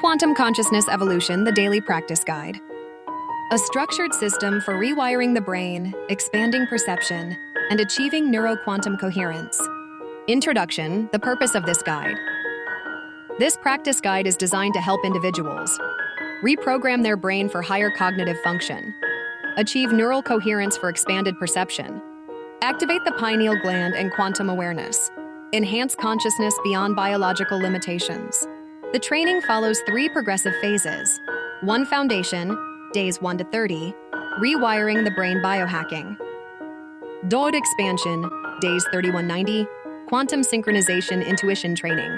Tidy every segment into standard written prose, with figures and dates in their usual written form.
Quantum Consciousness Evolution, the Daily Practice Guide. A structured system for rewiring the brain, expanding perception, and achieving neuroquantum coherence. Introduction, the purpose of this guide. This practice guide is designed to help individuals reprogram their brain for higher cognitive function, achieve neural coherence for expanded perception, activate the pineal gland and quantum awareness, enhance consciousness beyond biological limitations. The training follows 3 progressive phases. 1. Foundation, days 1 to 30, rewiring the brain biohacking. 2. Expansion, days 31-90, quantum synchronization intuition training.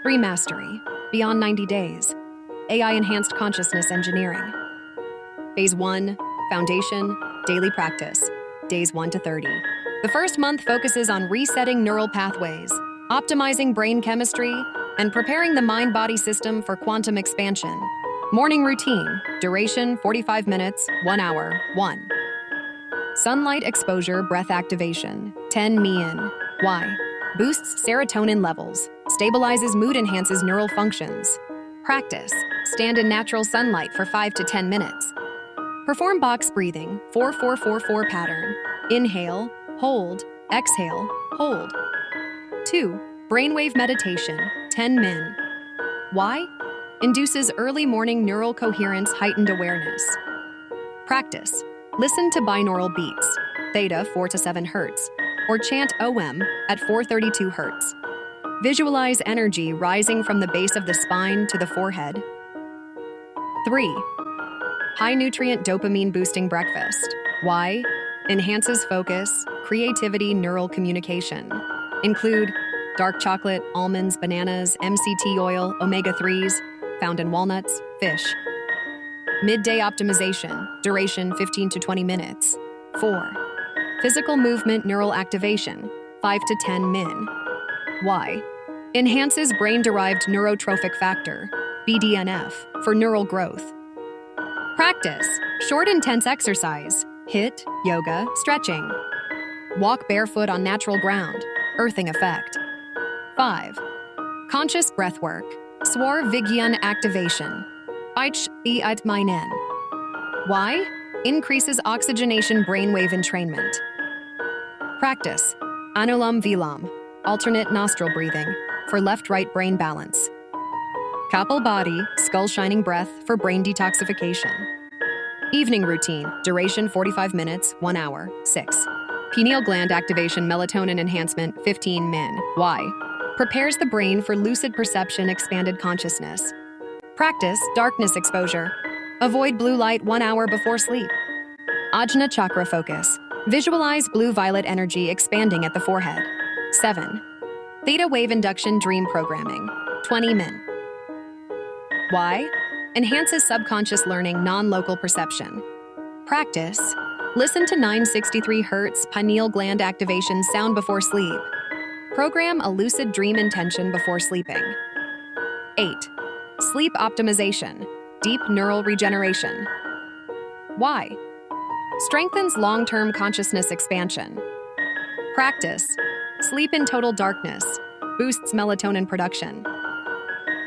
3. Mastery, beyond 90 days, AI-enhanced consciousness engineering. Phase 1, foundation, daily practice, days 1 to 30. The first month focuses on resetting neural pathways, optimizing brain chemistry, and preparing the mind-body system for quantum expansion. Morning routine, duration 45 minutes, 1 hour, 1. Sunlight exposure, breath activation, 10 min. Why? Boosts serotonin levels, stabilizes mood, enhances neural functions. Practice, stand in natural sunlight for 5 to 10 minutes. Perform box breathing, 4-4-4-4 pattern. Inhale, hold, exhale, hold. 2. Brainwave meditation, 10 min. Why? Induces early morning neural coherence, heightened awareness. Practice. Listen to binaural beats, theta 4 to 7 Hz, or chant OM at 432 Hz. Visualize energy rising from the base of the spine to the forehead. 3. High-nutrient dopamine-boosting breakfast. Why? Enhances focus, creativity, neural communication. Include dark chocolate, almonds, bananas, MCT oil, omega-3s, found in walnuts, fish. Midday optimization, duration 15 to 20 minutes. 4. Physical movement neural activation, 5 to 10 min. Why? Enhances brain-derived neurotrophic factor, BDNF, for neural growth. Practice, short intense exercise, HIIT, yoga, stretching. Walk barefoot on natural ground, earthing effect. 5. Conscious breathwork, swar Vihaan activation, ich eit meinen. Why? Increases oxygenation brainwave entrainment. Practice, Anulam Vilam, alternate nostril breathing, for left-right brain balance. Kapal body, skull shining breath for brain detoxification. Evening routine, duration 45 minutes, 1 hour, 6. Pineal gland activation, melatonin enhancement, 15 min. Why? Prepares the brain for lucid perception, expanded consciousness. Practice, darkness exposure. Avoid blue light 1 hour before sleep. Ajna chakra focus. Visualize blue-violet energy expanding at the forehead. 7. Theta wave induction dream programming, 20 min. Why? Enhances subconscious learning, non-local perception. Practice. Listen to 963 Hz pineal gland activation sound before sleep. Program a lucid dream intention before sleeping. 8. Sleep optimization, deep neural regeneration. Why? Strengthens long-term consciousness expansion. Practice. Sleep in total darkness, boosts melatonin production.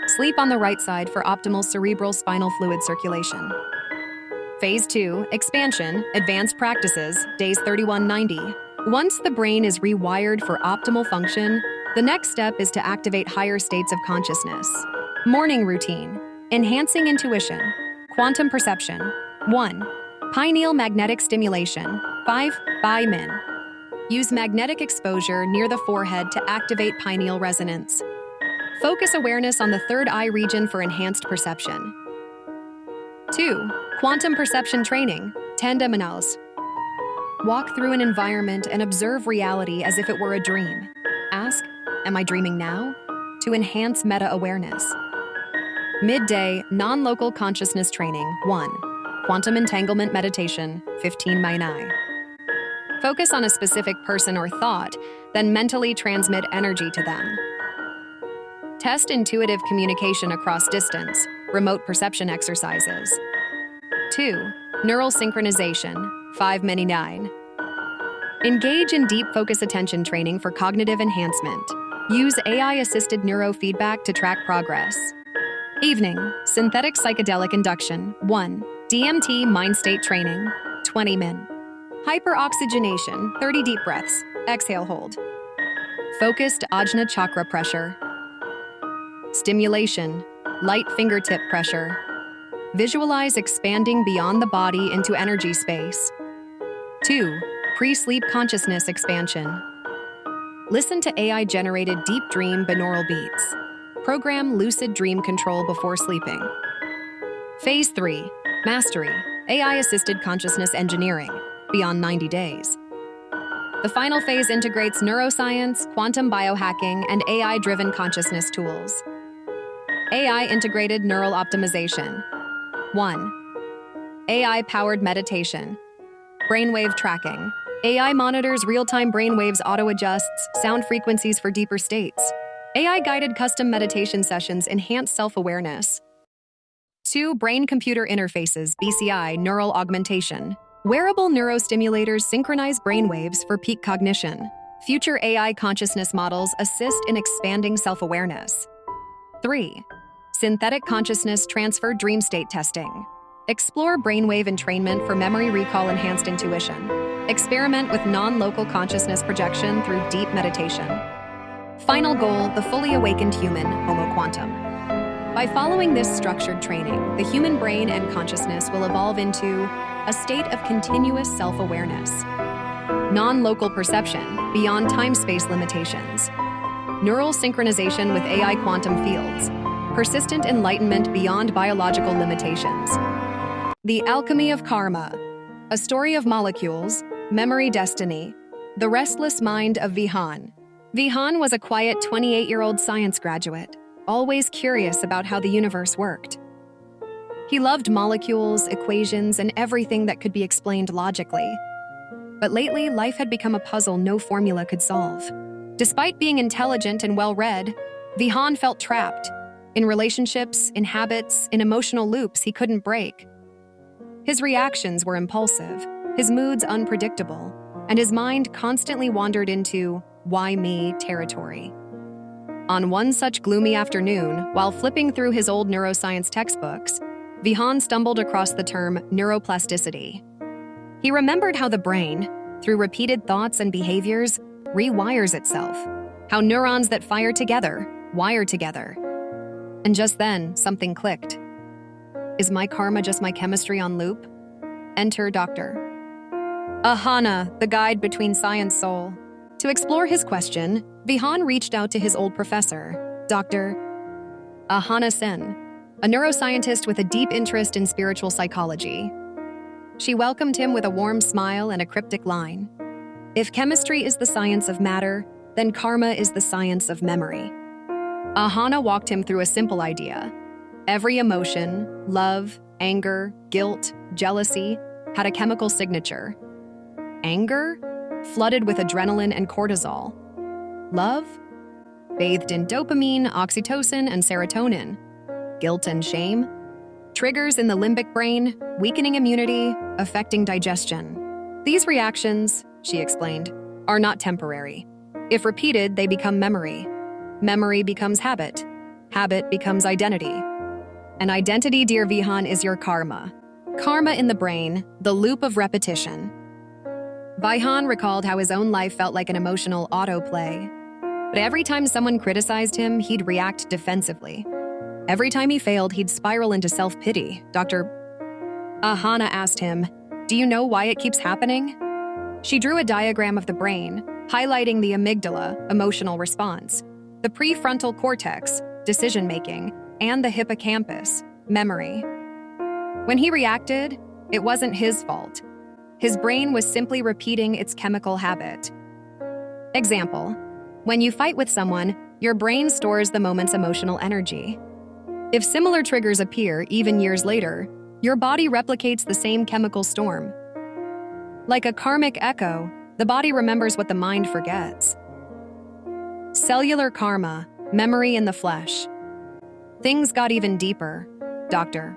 Sleep on the right side for optimal cerebral spinal fluid circulation. Phase 2, expansion, advanced practices, days 31-90. Once the brain is rewired for optimal function, the next step is to activate higher states of consciousness. Morning routine, enhancing intuition, quantum perception. 1. Pineal magnetic stimulation, 5 by min. Use magnetic exposure near the forehead to activate pineal resonance. Focus awareness on the third eye region for enhanced perception. 2. Quantum perception training, 10 minutes. Walk through an environment and observe reality as if it were a dream. Ask, am I dreaming now? To enhance meta-awareness. Midday, non-local consciousness training, 1. Quantum entanglement meditation, 15 minai. Focus on a specific person or thought, then mentally transmit energy to them. Test intuitive communication across distance, remote perception exercises. 2. Neural synchronization, 5 mini 9. Engage in deep focus attention training for cognitive enhancement. Use AI-assisted neurofeedback to track progress. Evening, synthetic psychedelic induction. 1. DMT mind state training. 20 min. Hyperoxygenation. 30 deep breaths. Exhale, hold. Focused ajna chakra pressure. Stimulation. Light fingertip pressure. Visualize expanding beyond the body into energy space. 2. Pre-sleep consciousness expansion. Listen to AI-generated deep dream binaural beats. Program lucid dream control before sleeping. Phase 3. Mastery. AI-assisted consciousness engineering. Beyond 90 days. The final phase integrates neuroscience, quantum biohacking, and AI-driven consciousness tools. AI-integrated neural optimization. 1. AI-powered meditation. Brainwave tracking. AI monitors real-time brainwaves, auto-adjusts sound frequencies for deeper states. AI-guided custom meditation sessions enhance self-awareness. 2. Brain-computer interfaces, BCI, neural augmentation. Wearable neurostimulators synchronize brainwaves for peak cognition. Future AI consciousness models assist in expanding self-awareness. 3. Synthetic consciousness transfer dream state testing. Explore brainwave entrainment for memory recall, enhanced intuition. Experiment with non-local consciousness projection through deep meditation. Final goal, the fully awakened human, Homo Quantum. By following this structured training, the human brain and consciousness will evolve into a state of continuous self-awareness. Non-local perception, beyond time-space limitations. Neural synchronization with AI quantum fields. Persistent enlightenment beyond biological limitations. The Alchemy of Karma. A story of molecules, memory, destiny. The restless mind of Vihaan. Vihaan was a quiet 28-year-old science graduate, always curious about how the universe worked. He loved molecules, equations, and everything that could be explained logically. But lately, life had become a puzzle no formula could solve. Despite being intelligent and well-read, Vihaan felt trapped. In relationships, in habits, in emotional loops he couldn't break. His reactions were impulsive, his moods unpredictable, and his mind constantly wandered into why me territory. On one such gloomy afternoon, while flipping through his old neuroscience textbooks, Vihaan stumbled across the term neuroplasticity. He remembered how the brain, through repeated thoughts and behaviors, rewires itself, how neurons that fire together wire together. And just then, something clicked. Is my karma just my chemistry on loop? Enter Dr. Ahana, the guide between science soul. To explore his question, Vihaan reached out to his old professor, Dr. Ahana Sen, a neuroscientist with a deep interest in spiritual psychology. She welcomed him with a warm smile and a cryptic line. If chemistry is the science of matter, then karma is the science of memory. Ahana walked him through a simple idea. Every emotion, love, anger, guilt, jealousy, had a chemical signature. Anger? Flooded with adrenaline and cortisol. Love? Bathed in dopamine, oxytocin, and serotonin. Guilt and shame? Triggers in the limbic brain, weakening immunity, affecting digestion. These reactions, she explained, are not temporary. If repeated, they become memory. Memory becomes habit. Habit becomes identity. And identity, dear Vihaan, is your karma. Karma in the brain, the loop of repetition. Vihaan recalled how his own life felt like an emotional autoplay. But every time someone criticized him, he'd react defensively. Every time he failed, he'd spiral into self-pity. Dr. Ahana asked him, "Do you know why it keeps happening?" She drew a diagram of the brain, highlighting the amygdala, emotional response, the prefrontal cortex, decision-making, and the hippocampus, memory. When he reacted, it wasn't his fault. His brain was simply repeating its chemical habit. Example: when you fight with someone, your brain stores the moment's emotional energy. If similar triggers appear even years later, your body replicates the same chemical storm. Like a karmic echo, the body remembers what the mind forgets. Cellular karma, memory in the flesh. Things got even deeper. Dr.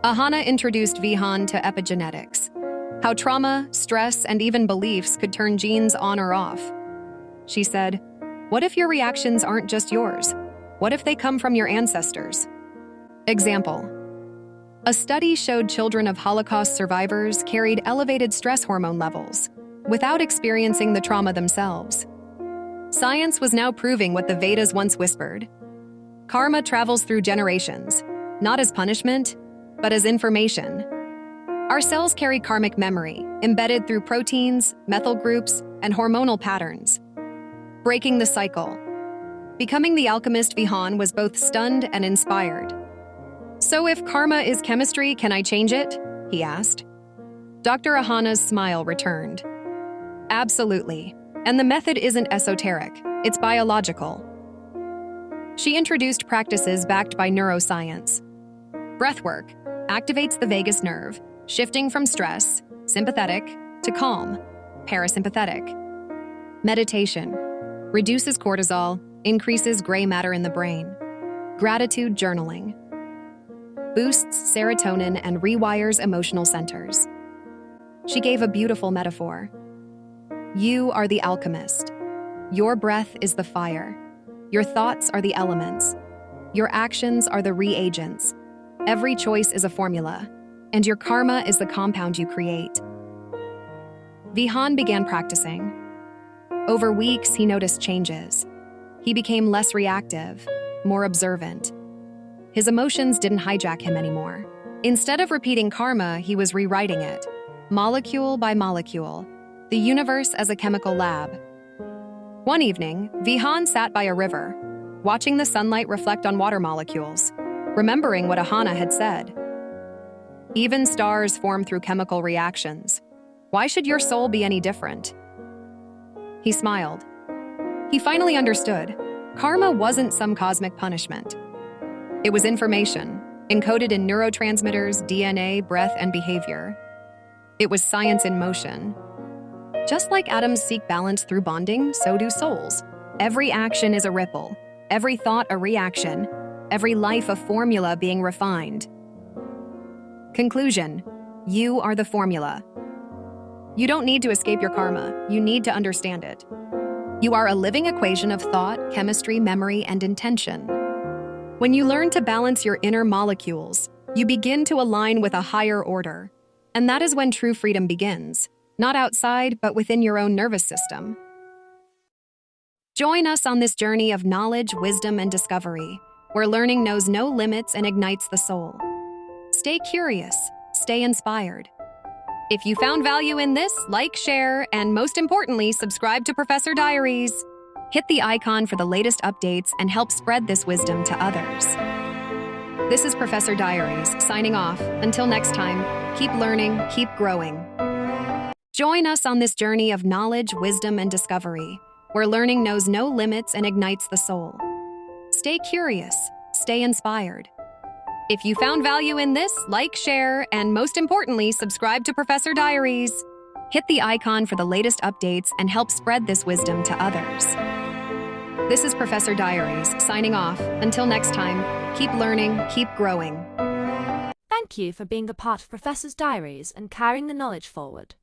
Ahana introduced Vihaan to epigenetics, how trauma, stress, and even beliefs could turn genes on or off. She said, "What if your reactions aren't just yours? What if they come from your ancestors?" Example: a study showed children of Holocaust survivors carried elevated stress hormone levels without experiencing the trauma themselves. Science was now proving what the Vedas once whispered. Karma travels through generations, not as punishment, but as information. Our cells carry karmic memory, embedded through proteins, methyl groups, and hormonal patterns. Breaking the cycle. Becoming the alchemist, Vihaan was both stunned and inspired. "So if karma is chemistry, can I change it?" he asked. Dr. Ahana's smile returned. "Absolutely. And the method isn't esoteric, it's biological." She introduced practices backed by neuroscience. Breathwork activates the vagus nerve, shifting from stress, sympathetic, to calm, parasympathetic. Meditation reduces cortisol, increases gray matter in the brain. Gratitude journaling boosts serotonin and rewires emotional centers. She gave a beautiful metaphor. You are the alchemist. Your breath is the fire. Your thoughts are the elements. Your actions are the reagents. Every choice is a formula, and your karma is the compound you create. Vihaan began practicing. Over weeks, he noticed changes. He became less reactive, more observant. His emotions didn't hijack him anymore. Instead of repeating karma, he was rewriting it, molecule by molecule, the universe as a chemical lab. One evening, Vihaan sat by a river, watching the sunlight reflect on water molecules, remembering what Ahana had said. Even stars form through chemical reactions. Why should your soul be any different? He smiled. He finally understood. Karma wasn't some cosmic punishment. It was information, encoded in neurotransmitters, DNA, breath, and behavior. It was science in motion. Just like atoms seek balance through bonding, so do souls. Every action is a ripple, every thought a reaction, every life a formula being refined. Conclusion: you are the formula. You don't need to escape your karma, you need to understand it. You are a living equation of thought, chemistry, memory, and intention. When you learn to balance your inner molecules, you begin to align with a higher order. And that is when true freedom begins, not outside, but within your own nervous system. Join us on this journey of knowledge, wisdom, and discovery, where learning knows no limits and ignites the soul. Stay curious, stay inspired. If you found value in this, like, share, and most importantly, subscribe to Professor Diaries. Hit the icon for the latest updates and help spread this wisdom to others. This is Professor Diaries, signing off. Until next time, keep learning, keep growing. Join us on this journey of knowledge, wisdom, and discovery, where learning knows no limits and ignites the soul. Stay curious, stay inspired. If you found value in this, like, share, and most importantly, subscribe to Professor Diaries. Hit the icon for the latest updates and help spread this wisdom to others. This is Professor Diaries, signing off. Until next time, keep learning, keep growing. Thank you for being a part of Professor's Diaries and carrying the knowledge forward.